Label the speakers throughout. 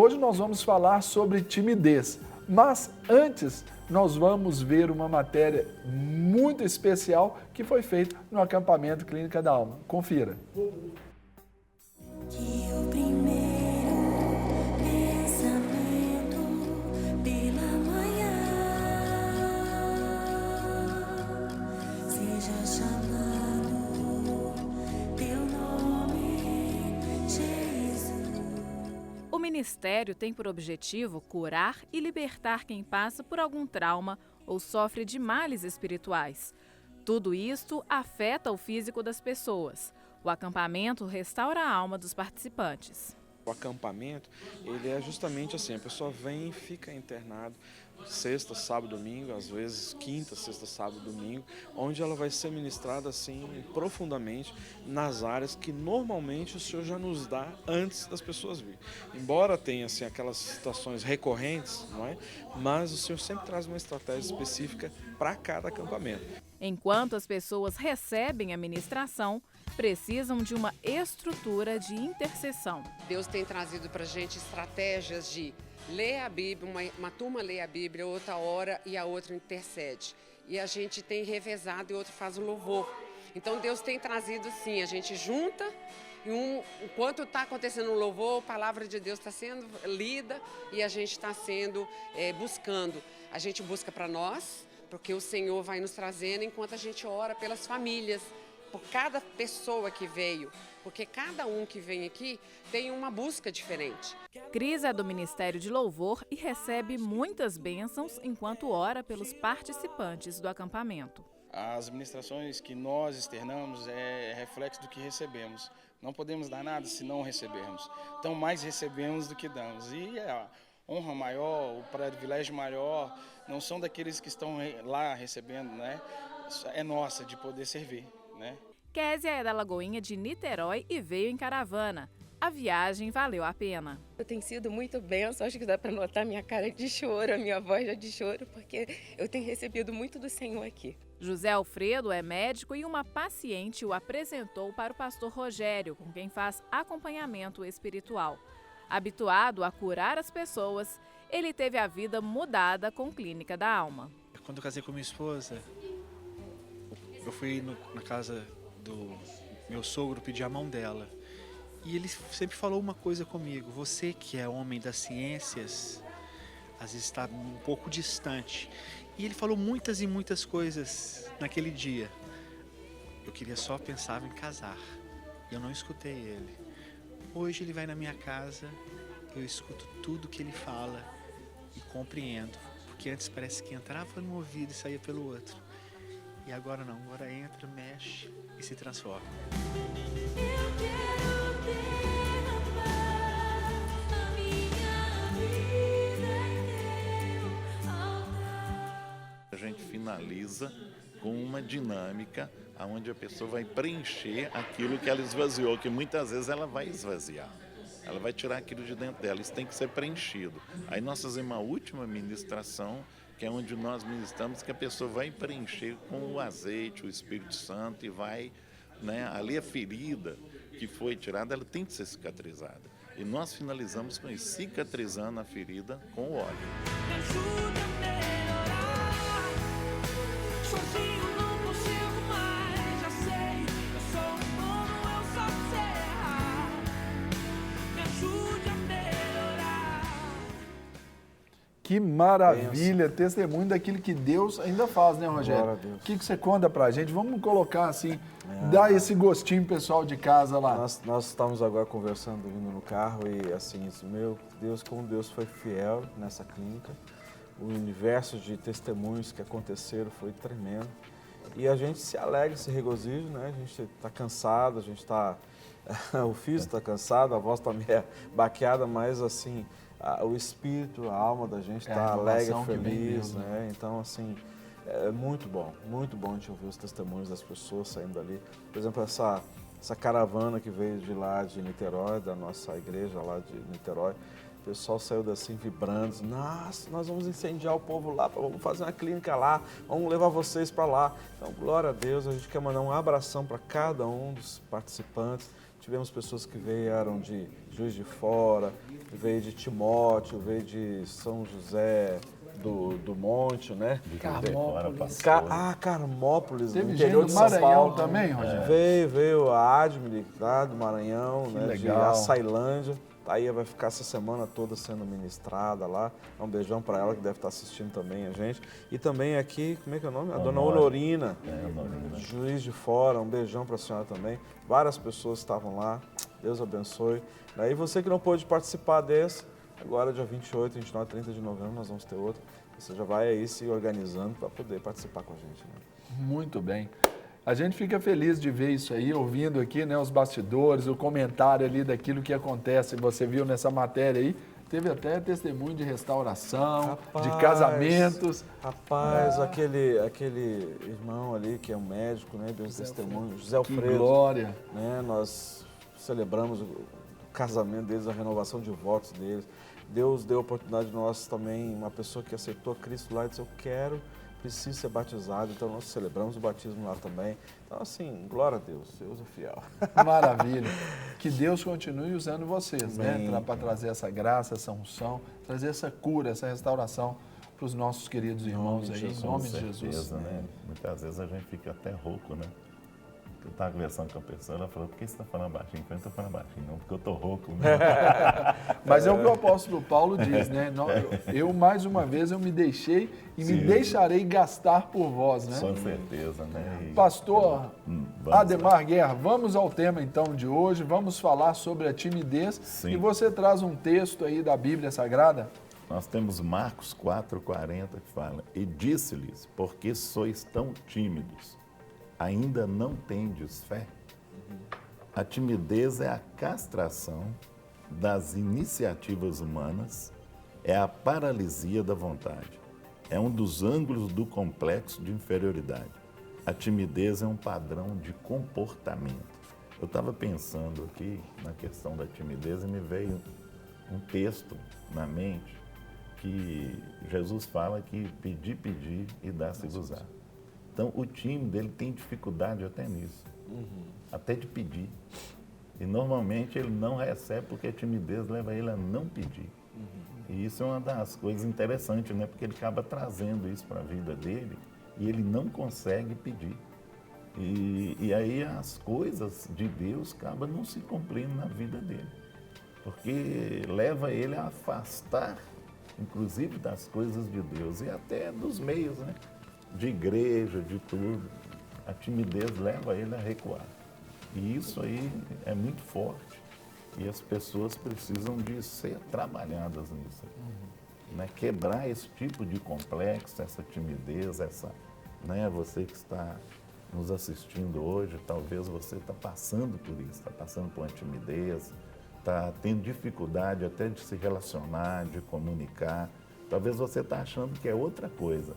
Speaker 1: hoje nós vamos falar sobre timidez. Mas antes, nós vamos ver uma matéria muito especial que foi feita no acampamento Clínica da Alma. Confira.
Speaker 2: Que o primeiro pensamento pela manhã seja chamando teu nome, Jesus.
Speaker 3: O Ministério tem por objetivo curar e libertar quem passa por algum trauma ou sofre de males espirituais. Tudo isto afeta o físico das pessoas. O acampamento restaura a alma dos participantes.
Speaker 4: O acampamento, ele é justamente assim, a pessoa vem e fica internada sexta, sábado, domingo, às vezes quinta, sexta, sábado, domingo, onde ela vai ser ministrada assim profundamente nas áreas que normalmente o Senhor já nos dá antes das pessoas virem. Embora tenha assim aquelas situações recorrentes, não é? Mas o Senhor sempre traz uma estratégia específica para cada acampamento.
Speaker 3: Enquanto as pessoas recebem a ministração, precisam de uma estrutura de intercessão.
Speaker 5: Deus tem trazido para a gente estratégias de ler a Bíblia, uma turma lê a Bíblia, outra ora e a outra intercede. E a gente tem revezado e outro faz o louvor. Então Deus tem trazido sim, a gente junta e enquanto está acontecendo um louvor, a palavra de Deus está sendo lida e a gente está sendo buscando. A gente busca para nós, porque o Senhor vai nos trazendo enquanto a gente ora pelas famílias, por cada pessoa que veio, porque cada um que vem aqui tem uma busca diferente.
Speaker 3: Cris é do Ministério de Louvor e recebe muitas bênçãos enquanto ora pelos participantes do acampamento.
Speaker 6: As ministrações que nós externamos é reflexo do que recebemos. Não podemos dar nada se não recebermos. Então mais recebemos do que damos. E a honra maior, o privilégio maior, não são daqueles que estão lá recebendo, né? É nossa de poder servir, né?
Speaker 3: Késia é da Lagoinha de Niterói e veio em caravana. A viagem valeu a pena.
Speaker 7: Tem sido muito bênção, acho que dá para notar minha cara de choro, a minha voz já de choro, porque eu tenho recebido muito do Senhor aqui.
Speaker 3: José Alfredo é médico e uma paciente o apresentou para o pastor Rogério, com quem faz acompanhamento espiritual. Habituado a curar as pessoas, ele teve a vida mudada com Clínica da Alma.
Speaker 8: Quando eu casei com minha esposa, eu fui na casa do meu sogro pedir a mão dela. E ele sempre falou uma coisa comigo: você que é homem das ciências, às vezes está um pouco distante. E ele falou muitas e muitas coisas naquele dia. Eu queria só pensar em casar. E eu não escutei ele. Hoje ele vai na minha casa, eu escuto tudo que ele fala e compreendo. Porque antes parece que entrava no ouvido e saía pelo outro. E agora não, agora entra, mexe e se transforma.
Speaker 2: Eu quero derramar a minha vida em teu altar.
Speaker 9: A gente finaliza com uma dinâmica onde a pessoa vai preencher aquilo que ela esvaziou, que muitas vezes ela vai esvaziar. Ela vai tirar aquilo de dentro dela, isso tem que ser preenchido. Aí nós fazemos uma última ministração, que é onde nós ministramos, que a pessoa vai preencher com o azeite, o Espírito Santo, e vai, né, ali a ferida que foi tirada, ela tem que ser cicatrizada. E nós finalizamos com isso, cicatrizando a ferida com o óleo.
Speaker 2: Me ajuda a melhorar. Sozinho não consigo mais, já sei. Eu sou humano, eu só sei errar. Me ajude a melhorar.
Speaker 1: Que maravilha, testemunho daquilo que Deus ainda faz, né, Rogério?
Speaker 10: Glória a Deus.
Speaker 1: O que você conta pra gente? Vamos colocar assim, dar esse gostinho pessoal de casa lá.
Speaker 10: Nós estávamos agora conversando, vindo no carro, e assim, meu Deus, como Deus foi fiel nessa clínica. O universo de testemunhos que aconteceram foi tremendo. E a gente se alegra, se regozija, né? A gente está cansado, a gente está... o físico está cansado, a voz está meio baqueada, mas assim... o espírito, a alma da gente está alegre, feliz, né? Então, assim, é muito bom a gente ouvir os testemunhos das pessoas saindo dali. Por exemplo, essa caravana que veio de lá de Niterói, da nossa igreja lá de Niterói, o pessoal saiu assim vibrando: nossa, nós vamos incendiar o povo lá, vamos fazer uma clínica lá, vamos levar vocês para lá. Então, glória a Deus, a gente quer mandar um abração para cada um dos participantes. tivemos pessoas que vieram de Juiz de Fora, veio de Timóteo, veio de São José do Monte, né?
Speaker 11: Carmópolis.
Speaker 10: Carmópolis, no
Speaker 1: Teve gente
Speaker 10: interior
Speaker 1: do
Speaker 10: de São
Speaker 1: Maranhão
Speaker 10: Paulo.
Speaker 1: também, Rogério?
Speaker 10: Veio a Admire, lá do Maranhão,
Speaker 1: Que
Speaker 10: né?
Speaker 1: legal.
Speaker 10: De Açailândia. Aí vai ficar essa semana toda sendo ministrada lá. Um beijão para ela que deve estar assistindo também a gente. E também aqui, como é que é o nome? A dona Honorina, Juiz de Fora. Um beijão para a senhora também. Várias pessoas estavam lá. Deus abençoe. Daí você que não pôde participar desse, agora dia 28, 29 e 30 de novembro nós vamos ter outro. Você já vai aí se organizando para poder participar com a gente, né?
Speaker 1: Muito bem. A gente fica feliz de ver isso aí, ouvindo aqui, né, os bastidores, o comentário ali daquilo que acontece. Você viu nessa matéria aí, teve até testemunho de restauração, de casamentos.
Speaker 10: Rapaz, aquele irmão ali que é um médico, né, deu um testemunho, José
Speaker 1: Que
Speaker 10: Alfredo.
Speaker 1: glória.
Speaker 10: Né, nós celebramos o casamento deles, a renovação de votos deles. Deus deu a oportunidade de nós também, uma pessoa que aceitou Cristo lá e disse, preciso ser batizado. Então nós celebramos o batismo lá também. Então assim, glória a Deus, Deus é fiel.
Speaker 1: Maravilha. Que Deus continue usando vocês, né,
Speaker 10: Amém.
Speaker 1: para trazer essa graça, essa unção, trazer essa cura, essa restauração para os nossos queridos irmãos aí, em nome de Jesus.
Speaker 9: Né? Muitas vezes a gente fica até rouco, né? Eu estava conversando com a pessoa, ela falou, por que você está falando baixinho? Eu falei, não estou falando baixinho, não, porque eu estou rouco.
Speaker 1: Mas é o que o apóstolo Paulo diz, né? Eu mais uma vez, eu me deixei e me deixarei gastar por vós, né?
Speaker 9: Com certeza, né?
Speaker 1: Pastor
Speaker 9: vamos
Speaker 1: Ademar Guerra, vamos ao tema então de hoje, vamos falar sobre a timidez.
Speaker 9: Sim.
Speaker 1: E você traz um texto aí da Bíblia Sagrada?
Speaker 9: Nós temos Marcos 4,40 que fala, e disse-lhes, porque sois tão tímidos, ainda não tendes fé? A timidez é a castração das iniciativas humanas, é a paralisia da vontade. É um dos ângulos do complexo de inferioridade. A timidez é um padrão de comportamento. Eu estava pensando aqui na questão da timidez e me veio um texto na mente que Jesus fala que pedir e dá-se-vos-á. Então, o tímido, ele tem dificuldade até nisso, até de pedir. E, normalmente, ele não recebe porque a timidez leva ele a não pedir. E isso é uma das coisas interessantes, né? Porque ele acaba trazendo isso para a vida dele e ele não consegue pedir. E aí as coisas de Deus acabam não se cumprindo na vida dele. Porque leva ele a afastar, inclusive, das coisas de Deus e até dos meios, né? De igreja, de tudo, a timidez leva ele a recuar. E isso aí é muito forte e as pessoas precisam de ser trabalhadas nisso. Né? Quebrar esse tipo de complexo, essa timidez, né? Você que está nos assistindo hoje, talvez você está passando por isso, está passando por uma timidez, está tendo dificuldade até de se relacionar, de comunicar. Talvez você está achando que é outra coisa,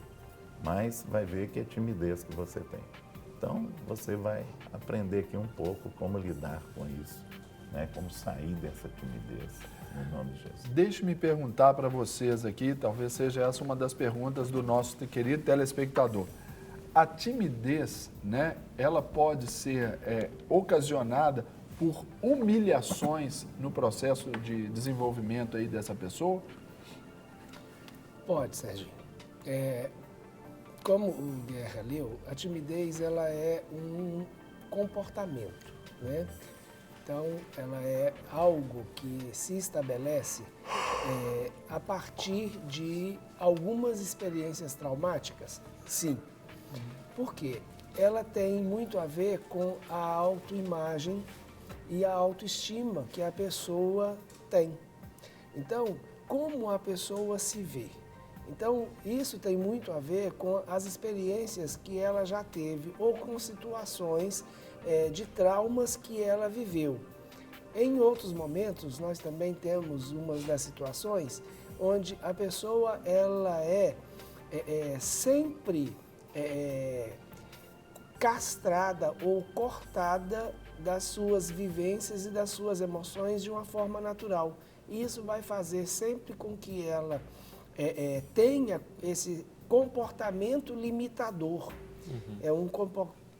Speaker 9: mas vai ver que é timidez que você tem. Então, você vai aprender aqui um pouco como lidar com isso, né? Como sair dessa timidez, no nome de Jesus.
Speaker 1: Deixe-me perguntar para vocês aqui, talvez seja essa uma das perguntas do nosso querido telespectador. A timidez, né, ela pode ser ocasionada por humilhações no processo de desenvolvimento aí dessa pessoa?
Speaker 11: Pode, Serginho. Como o Guerra leu, a timidez ela é um comportamento, né? Então, ela é algo que se estabelece a partir de algumas experiências traumáticas, sim. Por quê? Ela tem muito a ver com a autoimagem e a autoestima que a pessoa tem. Então, como a pessoa se vê? Então, isso tem muito a ver com as experiências que ela já teve ou com situações de traumas que ela viveu. Em outros momentos, nós também temos umas das situações onde a pessoa ela sempre castrada ou cortada das suas vivências e das suas emoções de uma forma natural. E isso vai fazer sempre com que ela tenha esse comportamento limitador. É um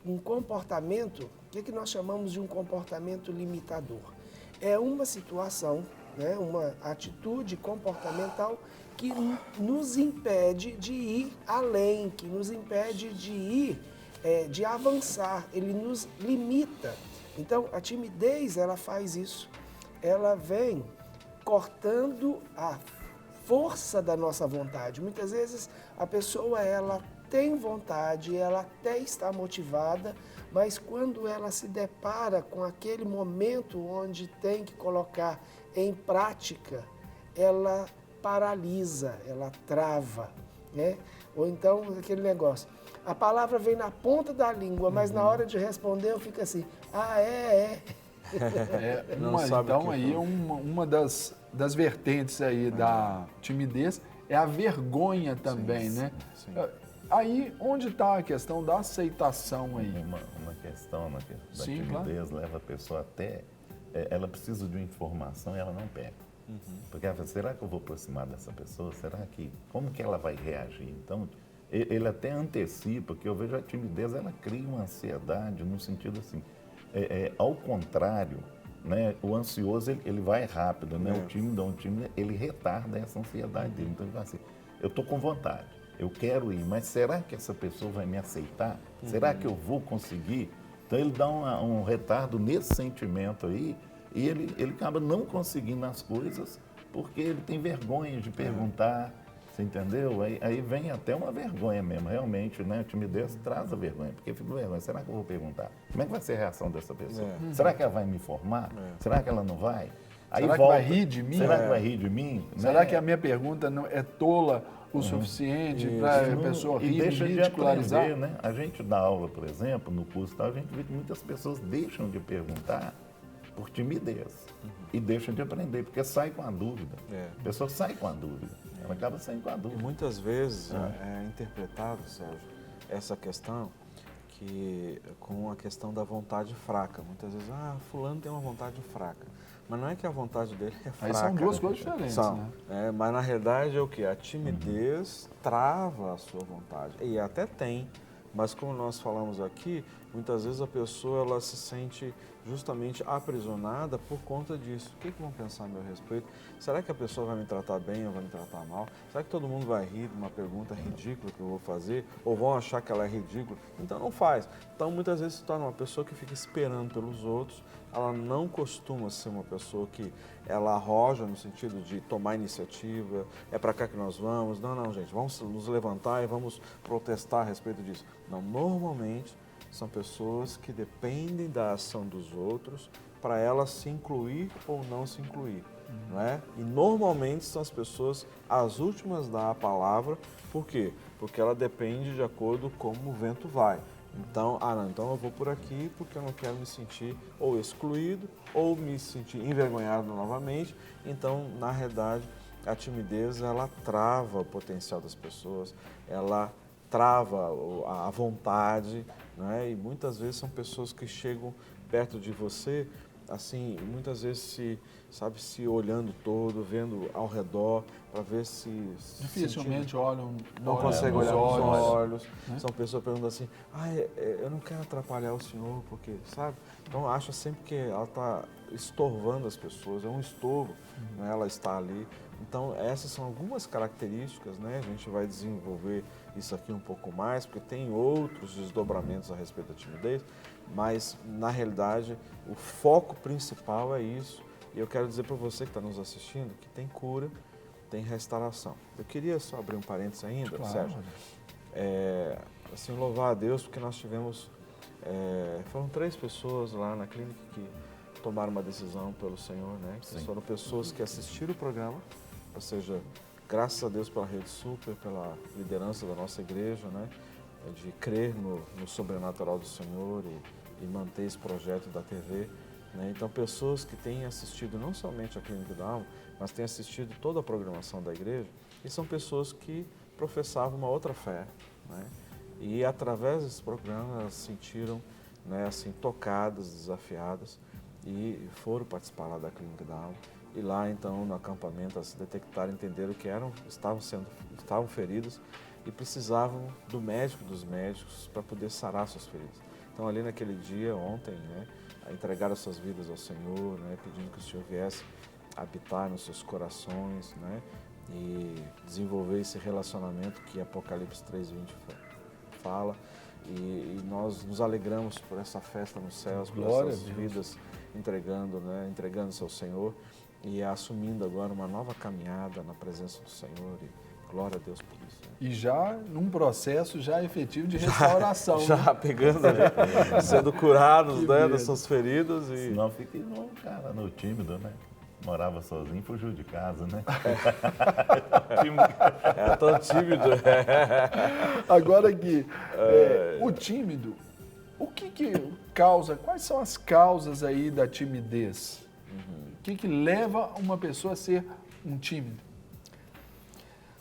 Speaker 11: um comportamento, o que nós chamamos de um comportamento limitador? É uma situação, né, uma atitude comportamental que nos impede de ir além, que nos impede de ir, de avançar, ele nos limita. Então, a timidez, ela faz isso. Ela vem cortando a força da nossa vontade. Muitas vezes a pessoa, ela tem vontade, ela até está motivada, mas quando ela se depara com aquele momento onde tem que colocar em prática, ela paralisa, ela trava, né? Ou então aquele negócio, a palavra vem na ponta da língua, mas na hora de responder eu fico assim,
Speaker 1: Então aí uma das vertentes aí da timidez é a vergonha também, né?
Speaker 10: Sim.
Speaker 1: Aí onde está a questão da aceitação aí?
Speaker 9: Uma questão da
Speaker 1: Sim,
Speaker 9: timidez leva a pessoa até... ela precisa de uma informação e ela não pega. Porque ela fala, será que eu vou aproximar dessa pessoa? Como que ela vai reagir? Então, ele até antecipa, que eu vejo a timidez, ela cria uma ansiedade no sentido assim, ao contrário, né, o ansioso ele vai rápido, né? O tímido, ele retarda essa ansiedade dele. Então ele fala assim, eu estou com vontade, eu quero ir, mas será que essa pessoa vai me aceitar? Será que eu vou conseguir? Então ele dá um retardo nesse sentimento aí e ele acaba não conseguindo as coisas porque ele tem vergonha de perguntar, você entendeu? Aí vem até uma vergonha mesmo, realmente, né? A timidez traz a vergonha, porque fica vergonha, será que eu vou perguntar? Como é que vai ser a reação dessa pessoa? Será que ela vai me informar? Será que ela não vai? Aí
Speaker 1: Será que vai rir de mim?
Speaker 9: Será que vai rir de mim?
Speaker 1: Será que a minha pergunta não é tola o suficiente para a pessoa rir,
Speaker 9: deixa de
Speaker 1: ridicularizar?
Speaker 9: aprender, né? A gente dá aula, por exemplo, no curso tal, a gente vê que muitas pessoas deixam de perguntar por timidez e deixam de aprender, porque sai com a dúvida. A pessoa sai com a dúvida, ela acaba saindo com a
Speaker 10: E
Speaker 9: dúvida.
Speaker 10: muitas vezes é interpretado, Sérgio, essa questão com a questão da vontade fraca. Muitas vezes, fulano tem uma vontade fraca. Mas não é que a vontade dele é fraca.
Speaker 1: Aí são duas coisas diferentes,
Speaker 10: né? Mas na realidade é o quê? A timidez trava a sua vontade. E até tem, mas como nós falamos aqui, muitas vezes a pessoa ela se sente justamente aprisionada por conta disso. O que vão pensar a meu respeito? Será que a pessoa vai me tratar bem ou vai me tratar mal? Será que todo mundo vai rir de uma pergunta ridícula que eu vou fazer? Ou vão achar que ela é ridícula? Então não faz. Então muitas vezes se torna uma pessoa que fica esperando pelos outros. Ela não costuma ser uma pessoa que ela arroja no sentido de tomar iniciativa, é para cá que nós vamos. Não, gente, vamos nos levantar e vamos protestar a respeito disso. Não, normalmente são pessoas que dependem da ação dos outros para ela se incluir ou não se incluir. Não é? E normalmente são as pessoas as últimas a dar a palavra. Por quê? Porque ela depende de acordo com como o vento vai. Então, então eu vou por aqui porque eu não quero me sentir ou excluído ou me sentir envergonhado novamente. Então, na realidade, a timidez, ela trava o potencial das pessoas, ela trava a vontade, né? E muitas vezes são pessoas que chegam perto de você, assim, muitas vezes se olhando todo, vendo ao redor, para ver se...
Speaker 1: Dificilmente olham,
Speaker 10: não conseguem olhar nos olhos. Né? São pessoas perguntando assim, eu não quero atrapalhar o senhor, porque, sabe? Então, acha sempre que ela está estorvando as pessoas, é um estorvo, né? Ela está ali. Então, essas são algumas características, né? A gente vai desenvolver isso aqui um pouco mais, porque tem outros desdobramentos a respeito da timidez, mas, na realidade, o foco principal é isso. E eu quero dizer para você que está nos assistindo que tem cura, tem restauração. Eu queria só abrir um parênteses ainda,
Speaker 1: claro,
Speaker 10: Sérgio. Assim, louvar a Deus, porque nós tivemos... foram 3 pessoas lá na clínica que tomaram uma decisão pelo Senhor, né? Foram pessoas que assistiram o programa, ou seja, graças a Deus pela Rede Super, pela liderança da nossa igreja, né? De crer no sobrenatural do Senhor e manter esse projeto da TV. Né? Então, pessoas que têm assistido não somente a Clínica da Alma, mas têm assistido toda a programação da igreja, e são pessoas que professavam uma outra fé. Né? E, através desse programa, elas se sentiram, né, assim, tocadas, desafiadas, e foram participar lá da Clínica da Alma. E lá, então, no acampamento, elas se detectaram, entenderam que estavam feridas e precisavam do médico dos médicos para poder sarar suas feridas. estão ali naquele dia, ontem, né, a entregar as suas vidas ao Senhor, né, pedindo que o Senhor viesse habitar nos seus corações, né, e desenvolver esse relacionamento que Apocalipse 3:20 fala. E nós nos alegramos por essa festa nos céus, por essas vidas entregando-se ao Senhor e assumindo agora uma nova caminhada na presença do Senhor. E glória a Deus por isso. Né?
Speaker 1: E já num processo já efetivo de restauração.
Speaker 10: Já pegando, sendo curados, né, das suas feridas. E...
Speaker 9: Senão fica igual um cara no tímido, né? Morava sozinho, fugiu de casa, né?
Speaker 10: É tão tímido.
Speaker 1: Agora aqui, o tímido, o que causa, quais são as causas aí da timidez? O que leva uma pessoa a ser um tímido?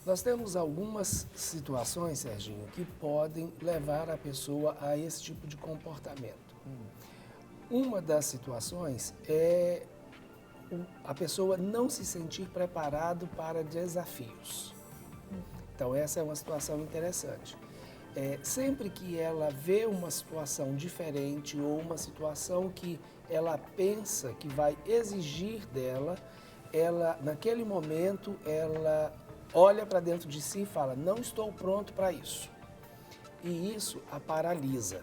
Speaker 11: Nós temos algumas situações, Serginho, que podem levar a pessoa a esse tipo de comportamento. Uma das situações é a pessoa não se sentir preparado para desafios. Então, essa é uma situação interessante. Sempre que ela vê uma situação diferente ou uma situação que ela pensa que vai exigir dela, naquele momento, ela olha para dentro de si e fala, não estou pronto para isso. E isso a paralisa.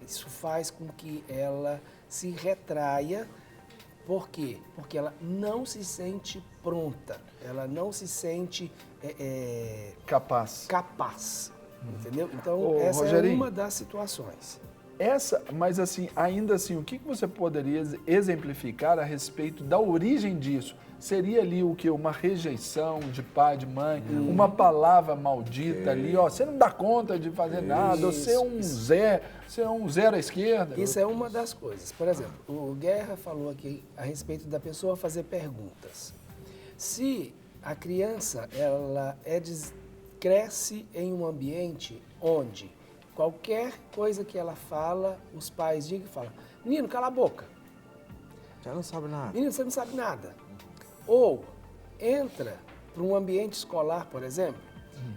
Speaker 11: Isso faz com que ela se retraia. Por quê? Porque ela não se sente pronta, ela não se sente capaz, entendeu? Então, essa é uma das situações.
Speaker 1: Mas assim, ainda assim, o que você poderia exemplificar a respeito da origem disso? Seria ali o quê? Uma rejeição de pai, de mãe, uma palavra maldita ali, ó, você não dá conta de fazer nada, você é um zero à esquerda.
Speaker 11: Isso é uma das coisas. Por exemplo, o Guerra falou aqui a respeito da pessoa fazer perguntas. Se a criança cresce em um ambiente onde qualquer coisa que ela fala, os pais digam e falam, menino, cala a boca.
Speaker 10: Já não sabe nada.
Speaker 11: Menino, você não sabe nada. Ou entra para um ambiente escolar, por exemplo,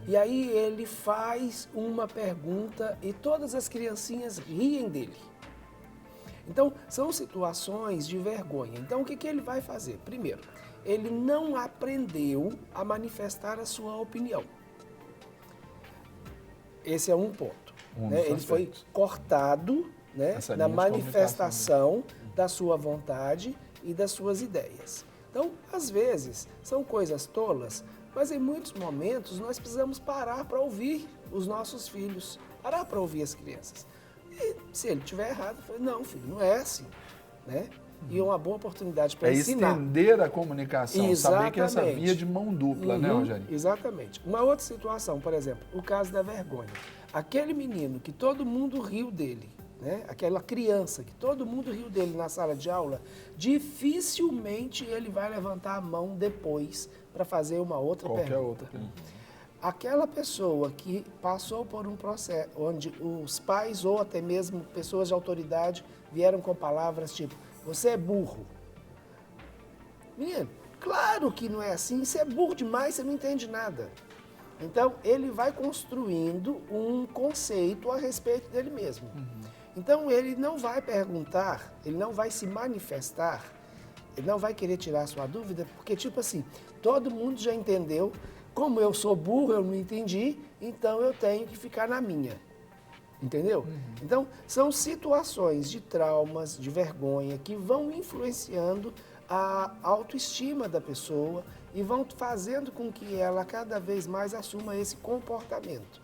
Speaker 11: e aí ele faz uma pergunta e todas as criancinhas riem dele. Então, são situações de vergonha. Então, o que ele vai fazer? Primeiro, ele não aprendeu a manifestar a sua opinião. Esse é um ponto. Ele foi cortado, né, na manifestação da sua vontade e das suas ideias. Então, às vezes, são coisas tolas, mas em muitos momentos nós precisamos parar para ouvir os nossos filhos, parar para ouvir as crianças. E se ele estiver errado, eu falei, não, filho, não é assim, né? E é uma boa oportunidade para ensinar.
Speaker 1: Estender a comunicação, saber que essa via de mão dupla, né, Rogério?
Speaker 11: Exatamente. Uma outra situação, por exemplo, o caso da vergonha. Aquele menino que todo mundo riu dele, né? Aquela criança que todo mundo riu dele na sala de aula, dificilmente ele vai levantar a mão depois para fazer uma outra pergunta. Aquela pessoa que passou por um processo onde os pais ou até mesmo pessoas de autoridade vieram com palavras tipo, você é burro. Menino, claro que não é assim, você é burro demais, você não entende nada. Então, ele vai construindo um conceito a respeito dele mesmo. Então, ele não vai perguntar, ele não vai se manifestar, ele não vai querer tirar a sua dúvida, porque, tipo assim, todo mundo já entendeu, como eu sou burro, eu não entendi, então eu tenho que ficar na minha. Entendeu? Então, são situações de traumas, de vergonha, que vão influenciando a autoestima da pessoa e vão fazendo com que ela cada vez mais assuma esse comportamento.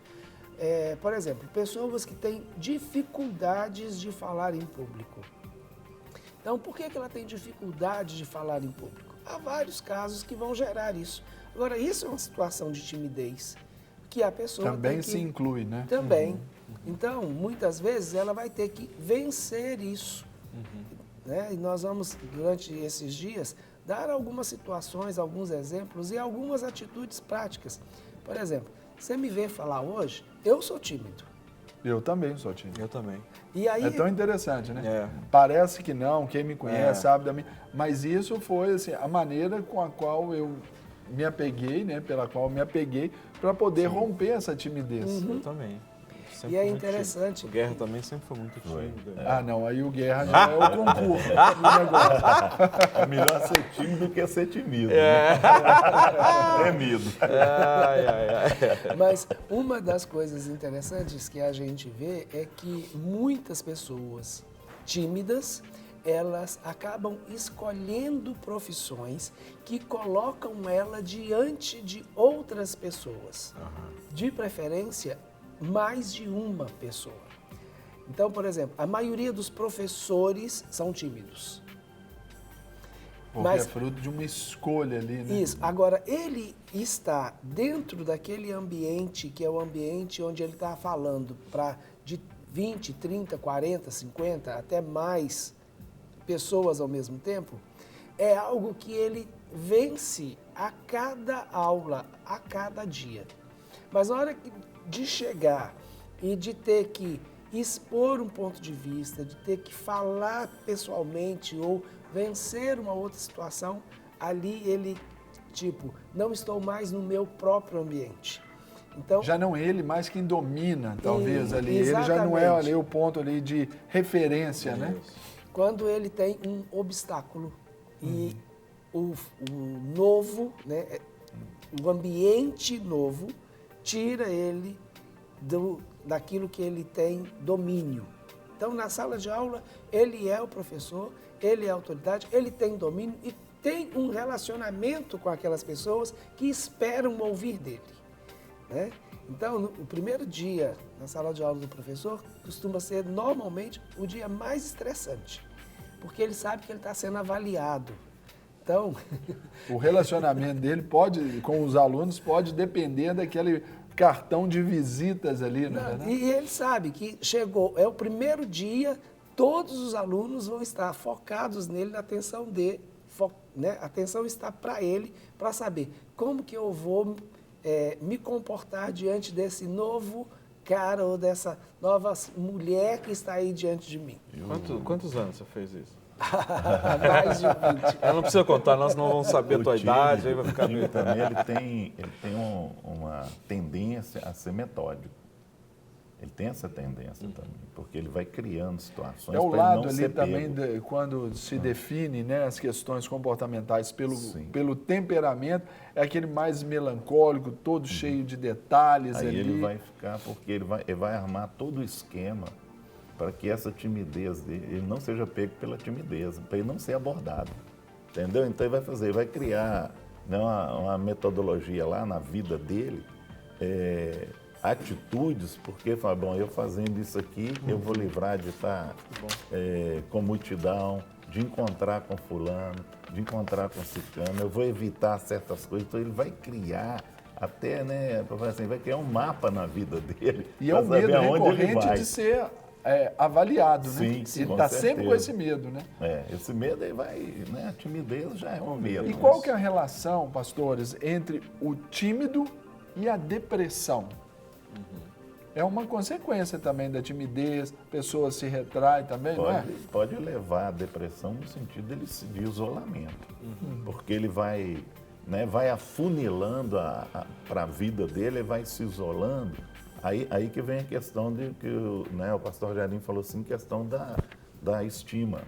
Speaker 11: Por exemplo, pessoas que têm dificuldades de falar em público. Então, por que ela tem dificuldade de falar em público? Há vários casos que vão gerar isso. Agora, isso é uma situação de timidez que a pessoa
Speaker 1: também se inclui, né?
Speaker 11: Também. Então, muitas vezes, ela vai ter que vencer isso. Né? E nós vamos, durante esses dias, dar algumas situações, alguns exemplos e algumas atitudes práticas. Por exemplo, você me vê falar hoje, eu sou tímido.
Speaker 1: Eu também sou tímido.
Speaker 10: Eu também.
Speaker 11: E aí,
Speaker 1: é tão interessante, né? Parece que não, quem me conhece sabe da minha... Mas isso foi assim, a maneira com a qual eu me apeguei, né? Pela qual eu me apeguei para poder romper essa timidez.
Speaker 10: Eu também. sempre
Speaker 11: E é
Speaker 10: foi muito
Speaker 11: interessante.
Speaker 10: tímido. O Guerra também sempre foi muito tímido.
Speaker 1: Ah, não, aí o Guerra já é o concurso do negócio.
Speaker 9: É melhor ser tímido do que ser timido. Temido.
Speaker 11: Mas uma das coisas interessantes que a gente vê é que muitas pessoas tímidas, elas acabam escolhendo profissões que colocam ela diante de outras pessoas. De preferência, mais de uma pessoa. Então, por exemplo, a maioria dos professores são tímidos.
Speaker 1: Porque é fruto de uma escolha ali, né?
Speaker 11: Isso. Agora, ele está dentro daquele ambiente que é o ambiente onde ele está falando para de 20, 30, 40, 50, até mais pessoas ao mesmo tempo, é algo que ele vence a cada aula, a cada dia. Mas na hora de chegar e de ter que expor um ponto de vista, de ter que falar pessoalmente ou vencer uma outra situação, ali ele, não estou mais no meu próprio ambiente. Então,
Speaker 1: já não ele, mas quem domina, talvez, ali.
Speaker 11: Exatamente.
Speaker 1: Ele já não é ali o ponto ali de referência, né?
Speaker 11: Quando ele tem um obstáculo e o novo, né, o ambiente novo, tira ele daquilo que ele tem domínio. Então, na sala de aula, ele é o professor, ele é a autoridade, ele tem domínio e tem um relacionamento com aquelas pessoas que esperam ouvir dele, né? Então, o primeiro dia na sala de aula do professor costuma ser, normalmente, o dia mais estressante, porque ele sabe que ele está sendo avaliado. Então...
Speaker 1: O relacionamento dele com os alunos pode depender daquele cartão de visitas ali, né?
Speaker 11: E ele sabe que chegou, é o primeiro dia, todos os alunos vão estar focados nele, na atenção dele, né? A atenção está para ele, para saber como que eu vou me comportar diante desse novo cara ou dessa nova mulher que está aí diante de mim.
Speaker 10: Quantos anos você fez isso?
Speaker 11: Mais de 20.
Speaker 10: Eu não precisa contar, nós não vamos saber a tua idade, aí vai ficar meio...
Speaker 9: Também ele tem uma tendência a ser metódico. Ele tem essa tendência também, porque ele vai criando situações
Speaker 1: É o
Speaker 9: para ele
Speaker 1: lado
Speaker 9: não
Speaker 1: ali
Speaker 9: ser
Speaker 1: também,
Speaker 9: pego.
Speaker 1: quando se define, né, as questões comportamentais pelo temperamento, é aquele mais melancólico, todo cheio de detalhes
Speaker 9: Aí
Speaker 1: ali.
Speaker 9: ele vai ficar, porque ele vai armar todo o esquema para que essa timidez dele, ele não seja pego pela timidez, para ele não ser abordado. Entendeu? Então ele vai criar, né, uma metodologia lá na vida dele, atitudes, porque fala, bom, eu fazendo isso aqui, eu vou livrar de estar com multidão, de encontrar com fulano, de encontrar com ciclano, eu vou evitar certas coisas. Então ele vai criar até, né, para falar assim, vai criar um mapa na vida dele.
Speaker 1: E é o medo recorrente de ser avaliado, né?
Speaker 9: Sim,
Speaker 1: ele está sempre com esse medo, né?
Speaker 9: Esse medo aí vai, né, a timidez já é um medo.
Speaker 1: E qual que é a relação, pastores, entre o tímido e a depressão? É uma consequência também da timidez, a pessoa se retrai também, não é?
Speaker 9: Pode levar à depressão no sentido de isolamento, porque ele vai, né, vai afunilando para a vida dele, ele vai se isolando. Aí que vem a questão de que o pastor Jardim falou assim, questão da estima.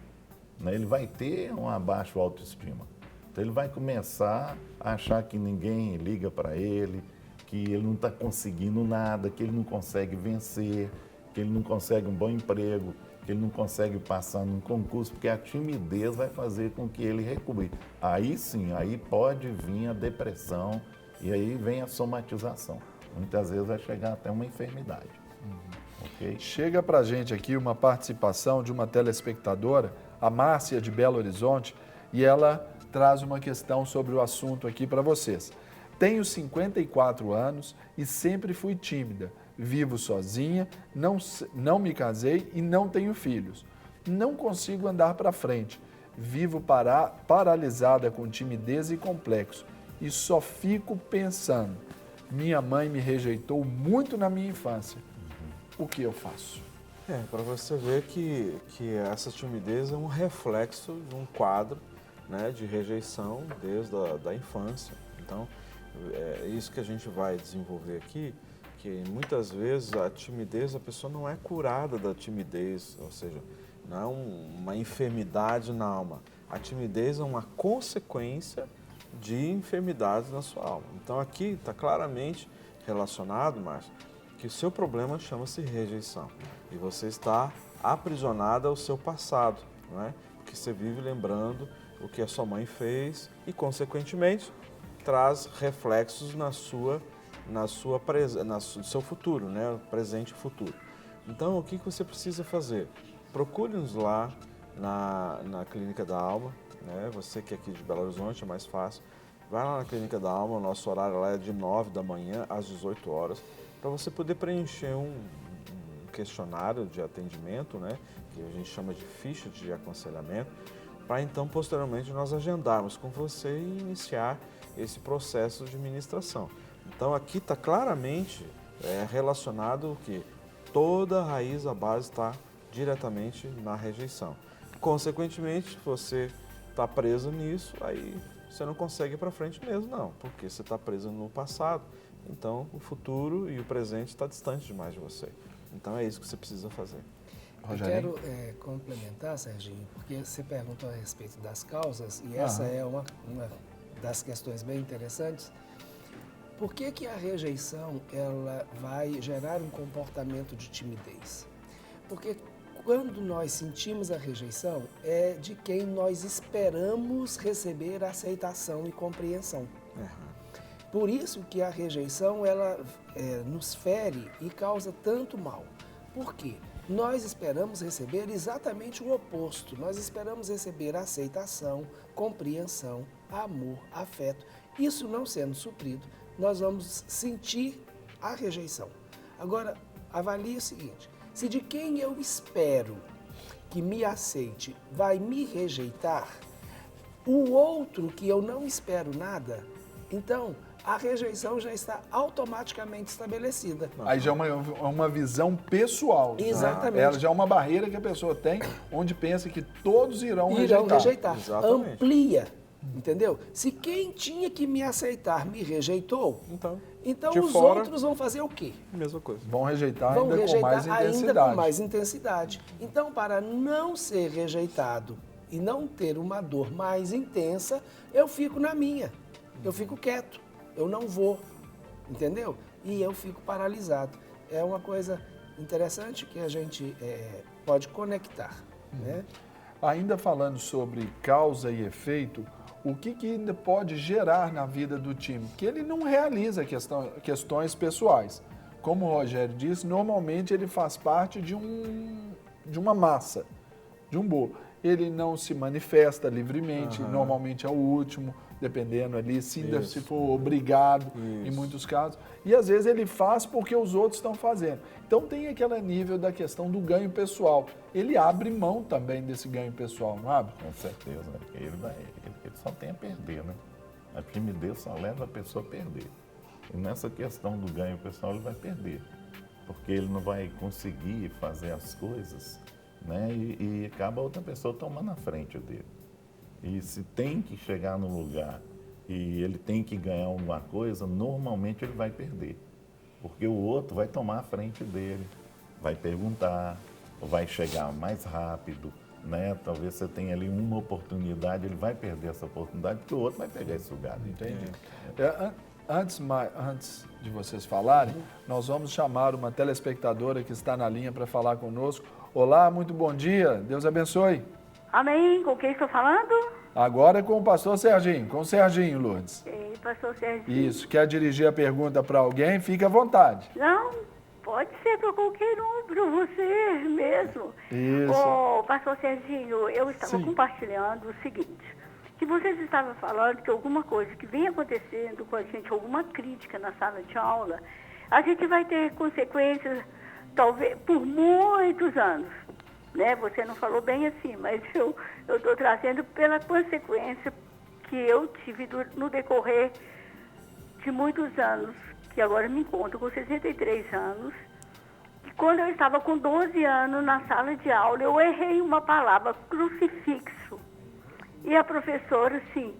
Speaker 9: Né? Ele vai ter uma baixa autoestima. Então ele vai começar a achar que ninguém liga para ele, que ele não está conseguindo nada, que ele não consegue vencer, que ele não consegue um bom emprego, que ele não consegue passar num concurso, porque a timidez vai fazer com que ele recue. Aí sim, aí pode vir a depressão e aí vem a somatização. Muitas vezes vai chegar até uma enfermidade. Okay?
Speaker 1: Chega para a gente aqui uma participação de uma telespectadora, a Márcia de Belo Horizonte, e ela traz uma questão sobre o assunto aqui para vocês. Tenho 54 anos e sempre fui tímida. Vivo sozinha, não me casei e não tenho filhos. Não consigo andar para frente. Vivo paralisada com timidez e complexo. E só fico pensando. Minha mãe me rejeitou muito na minha infância. O que eu faço?
Speaker 10: Para você ver que essa timidez é um reflexo de um quadro, né, de rejeição desde a infância. Então, é isso que a gente vai desenvolver aqui, que muitas vezes a timidez, a pessoa não é curada da timidez, ou seja, não é uma enfermidade na alma. A timidez é uma consequência de enfermidades na sua alma. Então aqui está claramente relacionado, Márcio, que o seu problema chama-se rejeição. E você está aprisionada ao seu passado, não é? Porque você vive lembrando o que a sua mãe fez e, consequentemente, traz reflexos no seu futuro, né? Presente e futuro. Então, o que você precisa fazer? Procure-nos lá na Clínica da Alma, né? Você que é aqui de Belo Horizonte, é mais fácil. Vai lá na Clínica da Alma, o nosso horário lá é de 9 da manhã às 18 horas, para você poder preencher um questionário de atendimento, né? Que a gente chama de ficha de aconselhamento, para então, posteriormente, nós agendarmos com você e iniciar esse processo de ministração. Então, aqui está claramente relacionado o que? Toda a raiz, a base está diretamente na rejeição. Consequentemente, você está preso nisso, aí você não consegue ir para frente mesmo, não, porque você está preso no passado. Então, o futuro e o presente está distante demais de você. Então, é isso que você precisa fazer.
Speaker 11: Eu quero complementar, Serginho, porque você perguntou a respeito das causas, e essa é uma das questões bem interessantes. Por que a rejeição ela vai gerar um comportamento de timidez? Porque quando nós sentimos a rejeição, é de quem nós esperamos receber aceitação e compreensão. Por isso que a rejeição ela nos fere e causa tanto mal. Por quê? Nós esperamos receber exatamente o oposto. Nós esperamos receber aceitação, compreensão, amor, afeto. Isso não sendo suprido, nós vamos sentir a rejeição. Agora, avalie o seguinte: se de quem eu espero que me aceite vai me rejeitar, o outro que eu não espero nada, então a rejeição já está automaticamente estabelecida.
Speaker 1: Aí já é uma visão pessoal.
Speaker 11: Exatamente.
Speaker 1: Ela já é uma barreira que a pessoa tem, onde pensa que todos irão
Speaker 11: rejeitar.
Speaker 10: Exatamente.
Speaker 11: Amplia, entendeu? Se quem tinha que me aceitar me rejeitou, então os outros vão fazer o quê?
Speaker 10: Mesma coisa.
Speaker 1: Vão rejeitar
Speaker 11: Vão
Speaker 1: ainda
Speaker 11: com mais intensidade. Então, para não ser rejeitado e não ter uma dor mais intensa, eu fico na minha. Eu fico quieto. Eu não vou, entendeu? E eu fico paralisado. É uma coisa interessante que a gente pode conectar, né?
Speaker 1: Ainda falando sobre causa e efeito, o que ainda pode gerar na vida do time? Que ele não realiza questões pessoais. Como o Rogério disse, normalmente ele faz parte de uma massa, de um bolo. Ele não se manifesta livremente, normalmente é o último, dependendo ali, se for obrigado, em muitos casos. E às vezes ele faz porque os outros estão fazendo. Então tem aquele nível da questão do ganho pessoal. Ele abre mão também desse ganho pessoal, não abre?
Speaker 9: Com certeza, né? Ele só tem a perder, né? A timidez só leva a pessoa a perder. E nessa questão do ganho pessoal ele vai perder, porque ele não vai conseguir fazer as coisas, né? E acaba a outra pessoa tomando a frente dele. E se tem que chegar no lugar e ele tem que ganhar alguma coisa, normalmente ele vai perder. Porque o outro vai tomar a frente dele, vai perguntar, vai chegar mais rápido, né? Talvez você tenha ali uma oportunidade, ele vai perder essa oportunidade, porque o outro vai pegar esse lugar.
Speaker 1: Entendi. Antes de vocês falarem, nós vamos chamar uma telespectadora que está na linha para falar conosco. Olá, muito bom dia, Deus abençoe.
Speaker 12: Amém. Com quem estou falando?
Speaker 1: Agora é com o pastor Serginho, com o Serginho, Lourdes.
Speaker 12: Ei, pastor Serginho.
Speaker 1: Isso, quer dirigir a pergunta para alguém, fique à vontade.
Speaker 12: Não, pode ser para qualquer um, para você mesmo.
Speaker 1: Isso.
Speaker 12: Ô, pastor Serginho, eu estava compartilhando o seguinte, que vocês estavam falando que alguma coisa que vem acontecendo com a gente, alguma crítica na sala de aula, a gente vai ter consequências, talvez, por muitos anos. Né? Você não falou bem assim, mas eu estou trazendo pela consequência que eu tive no decorrer de muitos anos, que agora me encontro com 63 anos, e quando eu estava com 12 anos na sala de aula, eu errei uma palavra, crucifixo. E a professora, assim,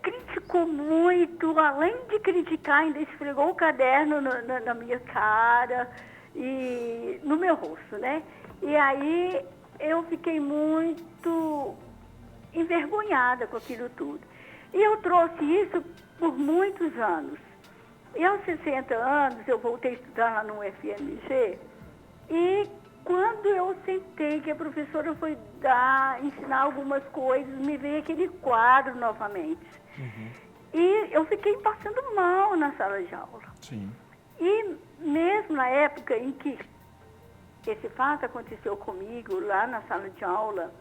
Speaker 12: criticou muito, além de criticar, ainda esfregou o caderno na minha cara e no meu rosto, né? E aí eu fiquei muito envergonhada com aquilo tudo. E eu trouxe isso por muitos anos. E aos 60 anos eu voltei a estudar lá no UFMG e quando eu sentei que a professora foi ensinar algumas coisas, me veio aquele quadro novamente. E eu fiquei passando mal na sala de aula.
Speaker 1: Sim.
Speaker 12: E mesmo na época em que esse fato aconteceu comigo, lá na sala de aula,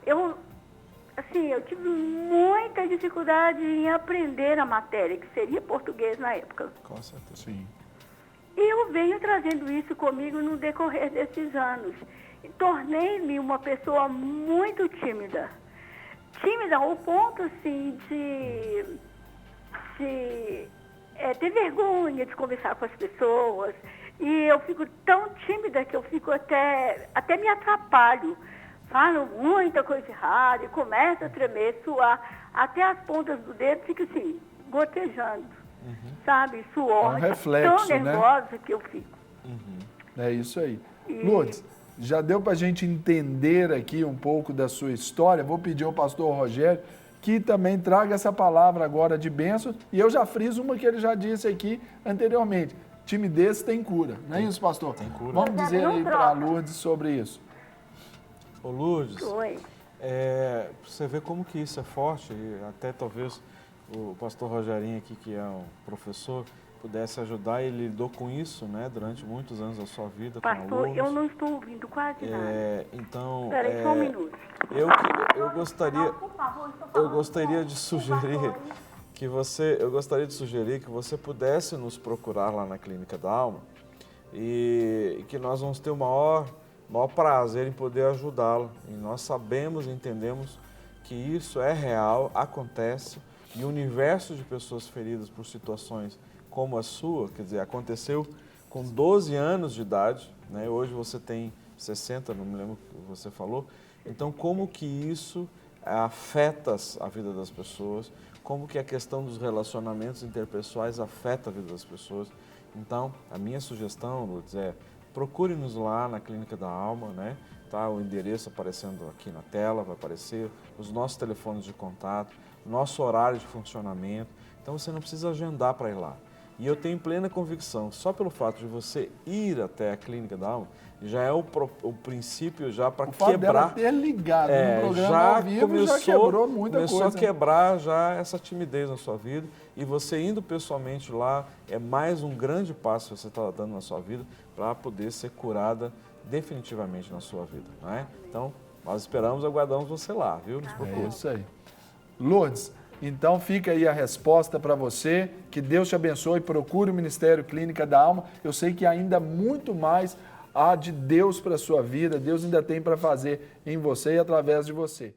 Speaker 12: eu tive muita dificuldade em aprender a matéria, que seria português na época.
Speaker 1: Com certeza. Sim.
Speaker 12: E eu venho trazendo isso comigo no decorrer desses anos. E tornei-me uma pessoa muito tímida. Tímida ao ponto, assim, de ter vergonha de conversar com as pessoas. E eu fico tão tímida que eu fico até me atrapalho. Falo muita coisa errada e começo a tremer, suar. Até as pontas do dedo fica assim, gotejando. Sabe? Suor.
Speaker 1: É um reflexo,
Speaker 12: tão nervosa que eu fico.
Speaker 1: É isso aí. Lourdes, já deu para a gente entender aqui um pouco da sua história. Vou pedir ao pastor Rogério que também traga essa palavra agora de bênção. E eu já friso uma que ele já disse aqui anteriormente. Timidez tem cura. Não é isso, pastor? Tem cura. Vamos dizer aí para a Lourdes sobre isso.
Speaker 10: Ô Lourdes,
Speaker 12: Oi.
Speaker 10: você vê como que isso é forte, e até talvez o pastor Rogerinho aqui, que é um professor, pudesse ajudar. Ele lidou com isso, né, durante muitos anos da sua vida,
Speaker 12: Pastor,
Speaker 10: com alunos.
Speaker 12: eu não estou ouvindo quase nada.
Speaker 10: Então,
Speaker 12: Espera só um minuto.
Speaker 10: Eu gostaria de sugerir que você pudesse nos procurar lá na Clínica da Alma e que nós vamos ter o maior prazer em poder ajudá-la. E nós sabemos e entendemos que isso é real, acontece, e o universo de pessoas feridas por situações como a sua, quer dizer, aconteceu com 12 anos de idade, né? Hoje você tem 60, não me lembro o que você falou. Então, como que isso afeta a vida das pessoas, como que a questão dos relacionamentos interpessoais afeta a vida das pessoas. Então, a minha sugestão, Lourdes, procure-nos lá na Clínica da Alma, né? Tá o endereço aparecendo aqui na tela, vai aparecer, os nossos telefones de contato, nosso horário de funcionamento. Então, você não precisa agendar para ir lá. E eu tenho plena convicção, só pelo fato de você ir até a Clínica da Alma, já é o princípio já para quebrar.
Speaker 1: Dela ter ligado no programa ao vivo já quebrou muita coisa.
Speaker 10: Começou a quebrar já essa timidez na sua vida, e você indo pessoalmente lá é mais um grande passo que você está dando na sua vida para poder ser curada definitivamente na sua vida, não é? Então, nós aguardamos você lá, viu? Nos procure.
Speaker 1: É isso aí. Lourdes, então fica aí a resposta para você, que Deus te abençoe, procure o Ministério Clínica da Alma. Eu sei que ainda muito mais há de Deus para a sua vida, Deus ainda tem para fazer em você e através de você.